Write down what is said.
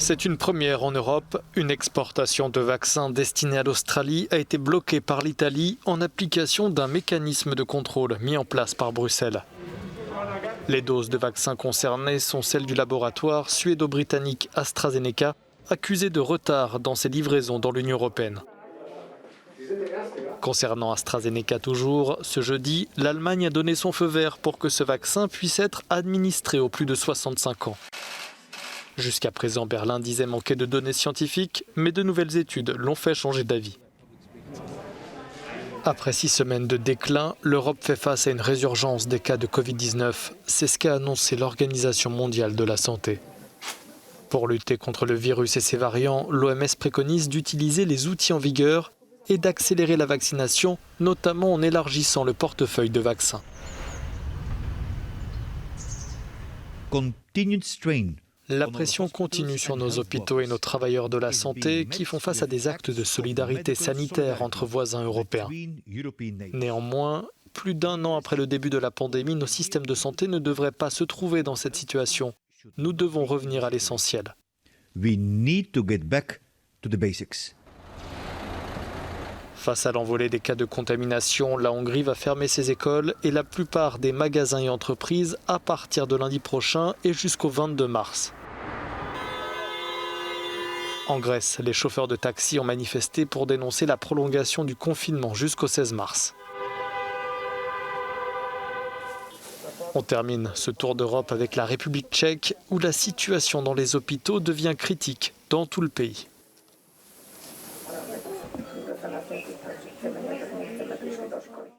C'est une première en Europe. Une exportation de vaccins destinés à l'Australie a été bloquée par l'Italie en application d'un mécanisme de contrôle mis en place par Bruxelles. Les doses de vaccins concernées sont celles du laboratoire suédo-britannique AstraZeneca, accusé de retard dans ses livraisons dans l'Union européenne. Concernant AstraZeneca toujours, ce jeudi, l'Allemagne a donné son feu vert pour que ce vaccin puisse être administré aux plus de 65 ans. Jusqu'à présent, Berlin disait manquer de données scientifiques, mais de nouvelles études l'ont fait changer d'avis. Après 6 semaines de déclin, l'Europe fait face à une résurgence des cas de Covid-19. C'est ce qu'a annoncé l'Organisation mondiale de la santé. Pour lutter contre le virus et ses variants, l'OMS préconise d'utiliser les outils en vigueur et d'accélérer la vaccination, notamment en élargissant le portefeuille de vaccins. La pression continue sur nos hôpitaux et nos travailleurs de la santé qui font face à des actes de solidarité sanitaire entre voisins européens. Néanmoins, plus d'1 an après le début de la pandémie, nos systèmes de santé ne devraient pas se trouver dans cette situation. Nous devons revenir à l'essentiel. Face à l'envolée des cas de contamination, la Hongrie va fermer ses écoles et la plupart des magasins et entreprises à partir de lundi prochain et jusqu'au 22 mars. En Grèce, les chauffeurs de taxi ont manifesté pour dénoncer la prolongation du confinement jusqu'au 16 mars. On termine ce tour d'Europe avec la République tchèque où la situation dans les hôpitaux devient critique dans tout le pays.